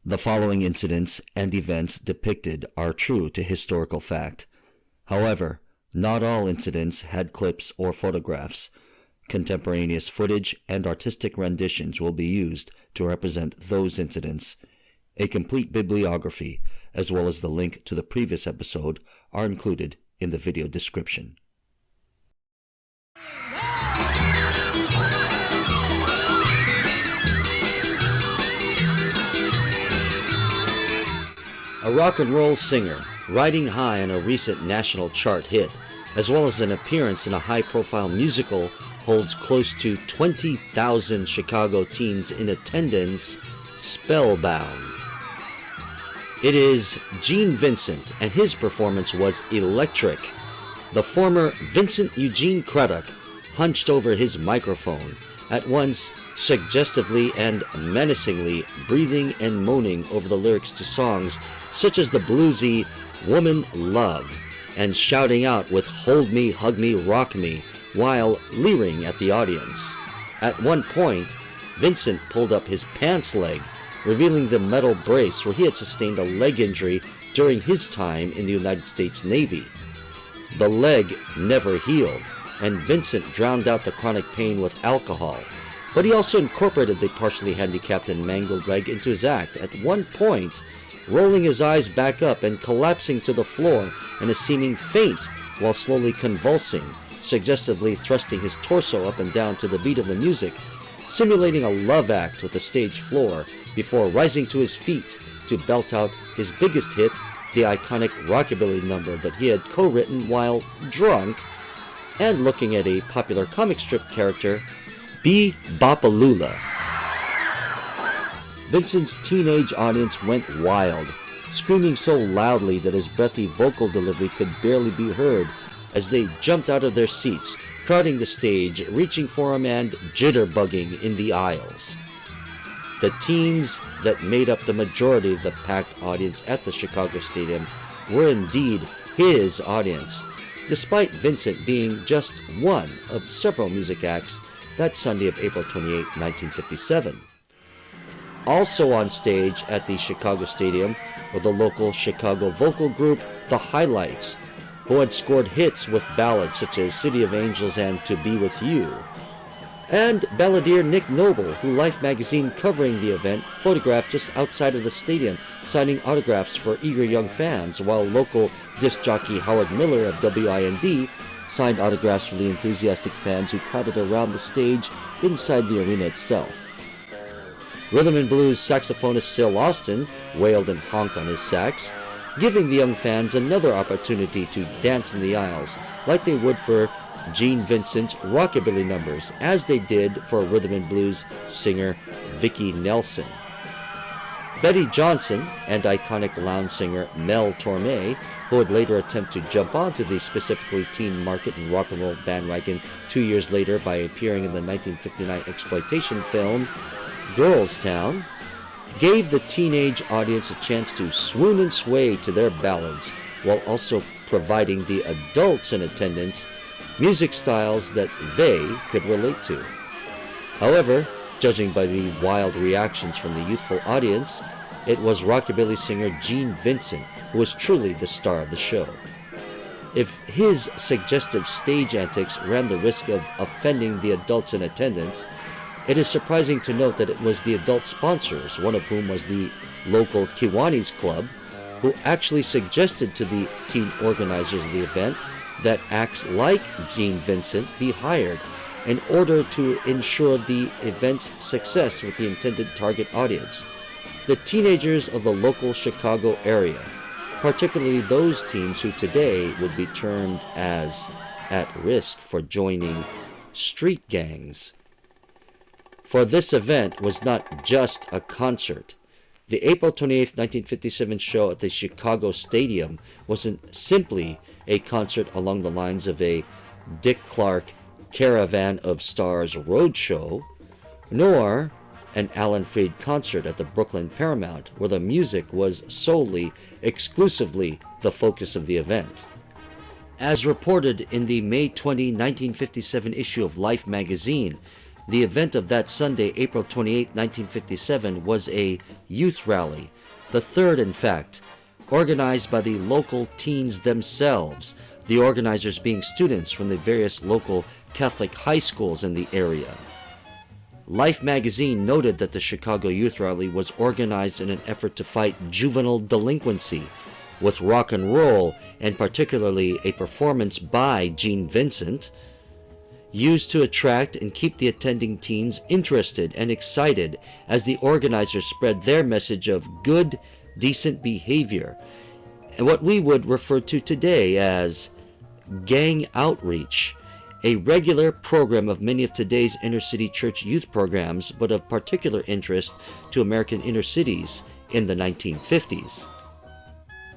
The following incidents and events depicted are true to historical fact. However, not all incidents had clips or photographs. Contemporaneous footage and artistic renditions will be used to represent those incidents. A complete bibliography, as well as the link to the previous episode, are included in the video description. A rock and roll singer, riding high on a recent national chart hit, as well as an appearance in a high-profile musical, holds close to 20,000 Chicago teens in attendance, spellbound. It is Gene Vincent, and his performance was electric. The former Vincent Eugene Craddock hunched over his microphone, at once suggestively and menacingly breathing and moaning over the lyrics to songs such as the bluesy Woman Love, and shouting out with Hold Me, Hug Me, Rock Me, while leering at the audience. At one point, Vincent pulled up his pants leg, revealing the metal brace where he had sustained a leg injury during his time in the United States Navy. The leg never healed, and Vincent drowned out the chronic pain with alcohol, but he also incorporated the partially handicapped and mangled leg into his act, at one point rolling his eyes back up and collapsing to the floor in a seeming faint while slowly convulsing, suggestively thrusting his torso up and down to the beat of the music, simulating a love act with the stage floor before rising to his feet to belt out his biggest hit, the iconic rockabilly number that he had co-written while drunk, and looking at a popular comic strip character, Bebopalula. Vincent's teenage audience went wild, screaming so loudly that his breathy vocal delivery could barely be heard as they jumped out of their seats, crowding the stage, reaching for him and jitterbugging in the aisles. The teens that made up the majority of the packed audience at the Chicago Stadium were indeed his audience, despite Vincent being just one of several music acts that Sunday of April 28, 1957. Also on stage at the Chicago Stadium were the local Chicago vocal group, The Highlights, who had scored hits with ballads such as City of Angels and To Be With You, and balladeer Nick Noble, who Life magazine covering the event photographed just outside of the stadium, signing autographs for eager young fans, while local disc jockey Howard Miller of WIND signed autographs for the enthusiastic fans who crowded around the stage inside the arena itself. Rhythm and blues saxophonist Syl Austin wailed and honked on his sax, giving the young fans another opportunity to dance in the aisles like they would for Gene Vincent's rockabilly numbers, as they did for rhythm and blues singer Vicki Nelson. Betty Johnson and iconic lounge singer Mel Torme, who would later attempt to jump onto the specifically teen market and rock and roll bandwagon 2 years later by appearing in the 1959 exploitation film Girls Town, gave the teenage audience a chance to swoon and sway to their ballads, while also providing the adults in attendance music styles that they could relate to. However, judging by the wild reactions from the youthful audience, it was rockabilly singer Gene Vincent who was truly the star of the show. If his suggestive stage antics ran the risk of offending the adults in attendance, it is surprising to note that it was the adult sponsors, one of whom was the local Kiwanis Club, who actually suggested to the teen organizers of the event that acts like Gene Vincent be hired in order to ensure the event's success with the intended target audience, the teenagers of the local Chicago area, particularly those teens who today would be termed as at risk for joining street gangs. For this event was not just a concert. The April 28, 1957 show at the Chicago Stadium wasn't simply a concert along the lines of a Dick Clark Caravan of Stars roadshow, nor an Alan Freed concert at the Brooklyn Paramount, where the music was solely, exclusively the focus of the event. As reported in the May 20, 1957 issue of Life magazine, The event of that Sunday, April 28, 1957, was a youth rally, the third in fact, organized by the local teens themselves, the organizers being students from the various local Catholic high schools in the area. Life magazine noted that the Chicago Youth Rally was organized in an effort to fight juvenile delinquency, with rock and roll, and particularly a performance by Gene Vincent, used to attract and keep the attending teens interested and excited as the organizers spread their message of good, decent behavior, and what we would refer to today as gang outreach, a regular program of many of today's inner-city church youth programs, but of particular interest to American inner cities in the 1950s.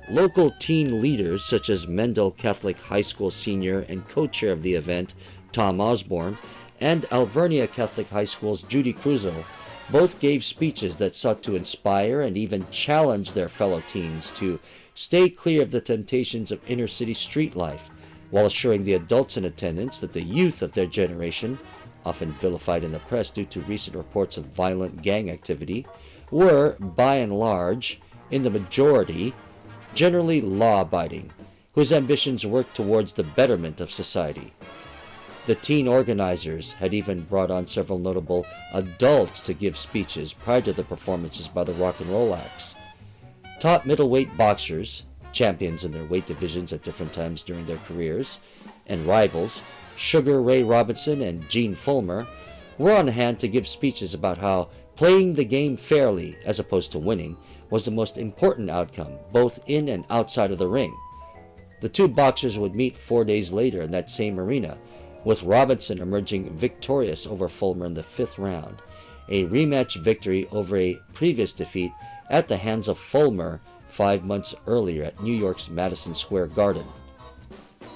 Local teen leaders such as Mendel Catholic High School senior and co-chair of the event, Tom Osborne, and Alvernia Catholic High School's Judy Crusoe both gave speeches that sought to inspire and even challenge their fellow teens to stay clear of the temptations of inner-city street life, while assuring the adults in attendance that the youth of their generation, often vilified in the press due to recent reports of violent gang activity, were, by and large, in the majority, generally law-abiding, whose ambitions worked towards the betterment of society. The teen organizers had even brought on several notable adults to give speeches prior to the performances by the rock and roll acts. Top middleweight boxers, champions in their weight divisions at different times during their careers, and rivals, Sugar Ray Robinson and Gene Fulmer, were on hand to give speeches about how playing the game fairly, as opposed to winning, was the most important outcome, both in and outside of the ring. The two boxers would meet 4 days later in that same arena, with Robinson emerging victorious over Fulmer in the 5th round, a rematch victory over a previous defeat at the hands of Fulmer 5 months earlier at New York's Madison Square Garden.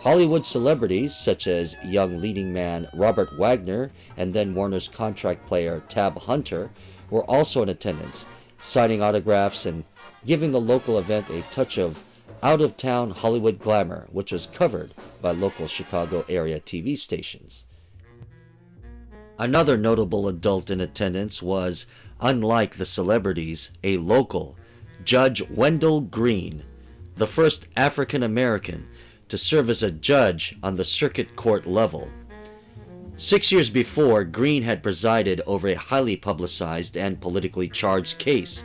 Hollywood celebrities such as young leading man Robert Wagner and then Warner's contract player Tab Hunter were also in attendance, signing autographs and giving the local event a touch of out-of-town Hollywood glamour, which was covered by local Chicago area TV stations. Another notable adult in attendance was, unlike the celebrities, a local, Judge Wendell Green, the first African American to serve as a judge on the circuit court level. 6 years before, Green had presided over a highly publicized and politically charged case,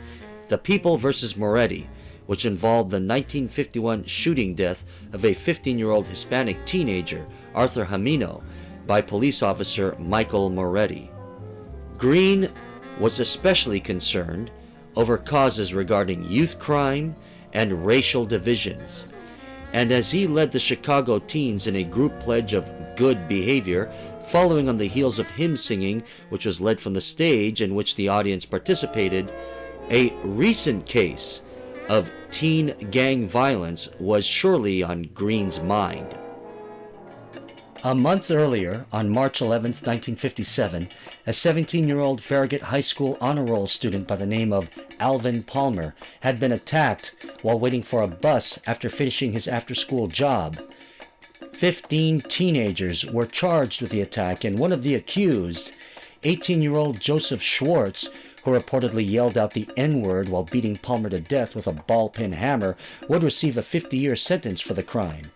the People versus Moretti, which involved the 1951 shooting death of a 15-year-old Hispanic teenager, Arthur Jamino, by police officer Michael Moretti. Green was especially concerned over causes regarding youth crime and racial divisions, and as he led the Chicago teens in a group pledge of good behavior, following on the heels of hymn singing, which was led from the stage in which the audience participated, a recent case of teen gang violence was surely on Green's mind. A month earlier, on March 11, 1957, a 17-year-old Farragut High School honor roll student by the name of Alvin Palmer had been attacked while waiting for a bus after finishing his after-school job. 15 teenagers were charged with the attack, and one of the accused, 18-year-old Joseph Schwartz, who reportedly yelled out the N-word while beating Palmer to death with a ball-peen hammer, would receive a 50-year sentence for the crime.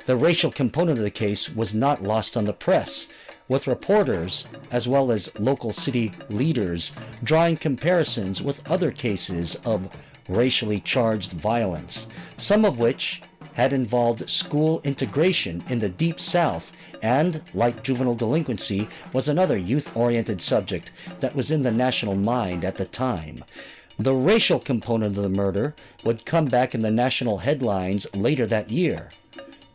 The racial component of the case was not lost on the press, with reporters, as well as local city leaders, drawing comparisons with other cases of racially charged violence, some of which had involved school integration in the Deep South and, like juvenile delinquency, was another youth-oriented subject that was in the national mind at the time. The racial component of the murder would come back in the national headlines later that year,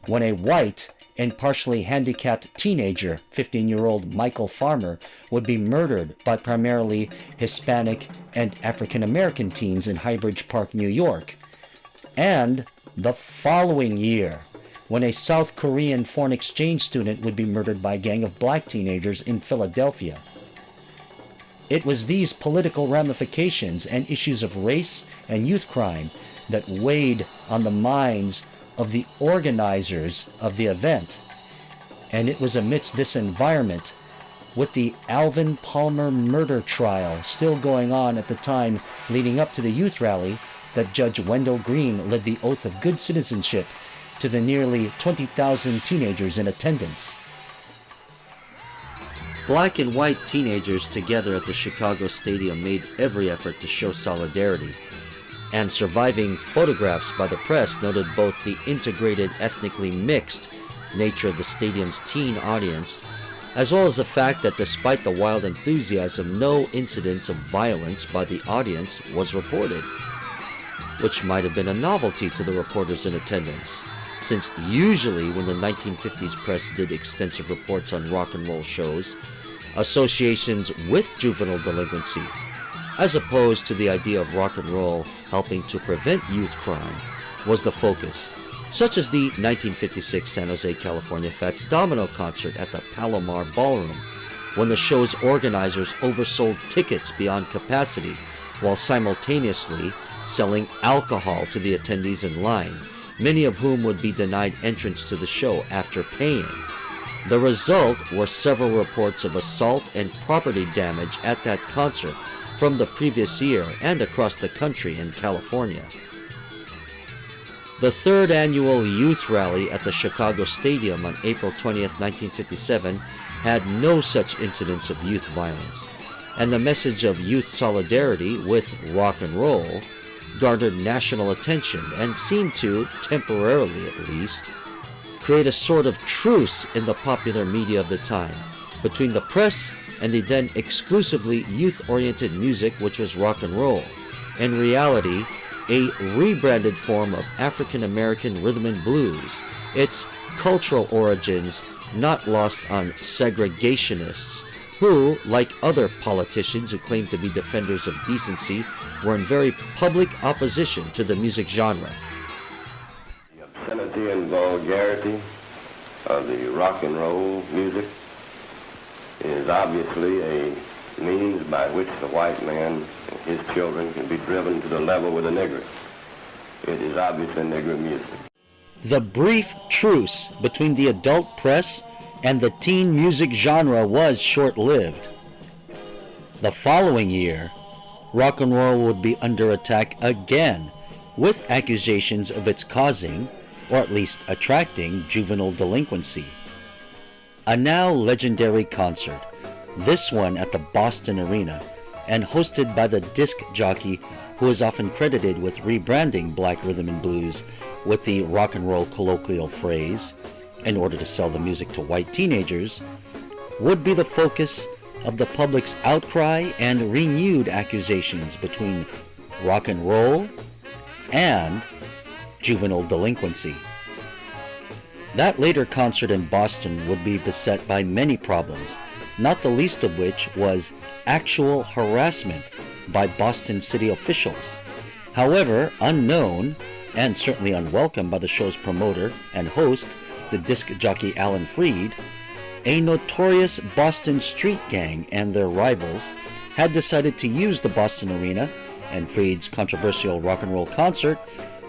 when a white and partially handicapped teenager, 15-year-old Michael Farmer, would be murdered by primarily Hispanic and African-American teens in Highbridge Park, New York. And the following year, when a South Korean foreign exchange student would be murdered by a gang of black teenagers in Philadelphia. It was these political ramifications and issues of race and youth crime that weighed on the minds of the organizers of the event, and it was amidst this environment with the Alvin Palmer murder trial still going on at the time leading up to the youth rally that Judge Wendell Green led the oath of good citizenship to the nearly 20,000 teenagers in attendance. Black and white teenagers together at the Chicago Stadium made every effort to show solidarity, and surviving photographs by the press noted both the integrated, ethnically mixed nature of the stadium's teen audience, as well as the fact that despite the wild enthusiasm, no incidents of violence by the audience was reported, which might have been a novelty to the reporters in attendance, since usually when the 1950s press did extensive reports on rock and roll shows, associations with juvenile delinquency, as opposed to the idea of rock and roll helping to prevent youth crime, was the focus, such as the 1956 San Jose, California Fats Domino concert at the Palomar Ballroom, when the show's organizers oversold tickets beyond capacity while simultaneously selling alcohol to the attendees in line, many of whom would be denied entrance to the show after paying. The result were several reports of assault and property damage at that concert from the previous year and across the country in California. The third annual youth rally at the Chicago Stadium on April 20th, 1957 had no such incidents of youth violence, and the message of youth solidarity with rock and roll garnered national attention and seemed to, temporarily at least, create a sort of truce in the popular media of the time between the press and the then exclusively youth-oriented music which was rock and roll, in reality a rebranded form of African American rhythm and blues, its cultural origins not lost on segregationists who, like other politicians who claimed to be defenders of decency, were in very public opposition to the music genre. The obscenity and vulgarity of the rock and roll music is obviously a means by which the white man and his children can be driven to the level with the Negro. It is obviously Negro music. The brief truce between the adult press and the teen music genre was short-lived. The following year, rock and roll would be under attack again, with accusations of its causing, or at least attracting, juvenile delinquency. A now legendary concert, this one at the Boston Arena, and hosted by the disc jockey who is often credited with rebranding black rhythm and blues with the rock and roll colloquial phrase, in order to sell the music to white teenagers, would be the focus of the public's outcry and renewed accusations between rock and roll and juvenile delinquency. That later concert in Boston would be beset by many problems, not the least of which was actual harassment by Boston city officials. However, unknown, and certainly unwelcome by the show's promoter and host, the disc jockey Alan Freed, a notorious Boston street gang and their rivals had decided to use the Boston Arena and Freed's controversial rock and roll concert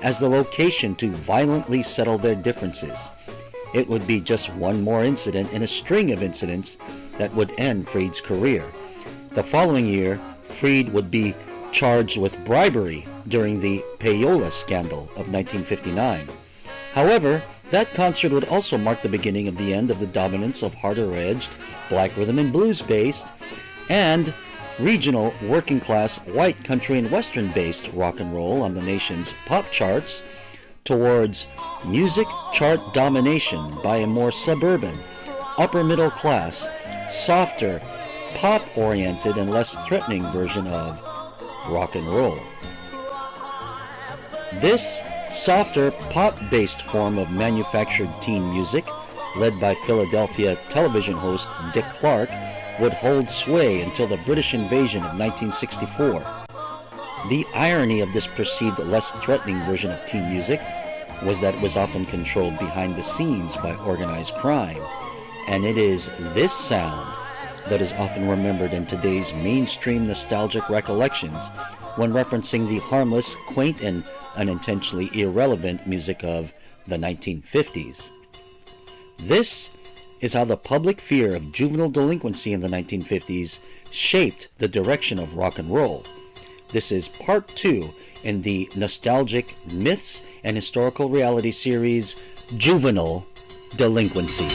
as the location to violently settle their differences. It would be just one more incident in a string of incidents that would end Freed's career. The following year, Freed would be charged with bribery during the Payola scandal of 1959. However, that concert would also mark the beginning of the end of the dominance of harder-edged, black rhythm and blues-based, and regional, working-class, white country and western-based rock and roll on the nation's pop charts, towards music chart domination by a more suburban, upper-middle-class, softer, pop-oriented and less threatening version of rock and roll. This softer, pop-based form of manufactured teen music, led by Philadelphia television host Dick Clark, would hold sway until the British invasion of 1964. The irony of this perceived less threatening version of teen music was that it was often controlled behind the scenes by organized crime, and it is this sound that is often remembered in today's mainstream nostalgic recollections when referencing the harmless, quaint, and unintentionally irrelevant music of the 1950s. This is how the public fear of juvenile delinquency in the 1950s shaped the direction of rock and roll. This is part 2 in the nostalgic myths and historical reality series, Juvenile Delinquency.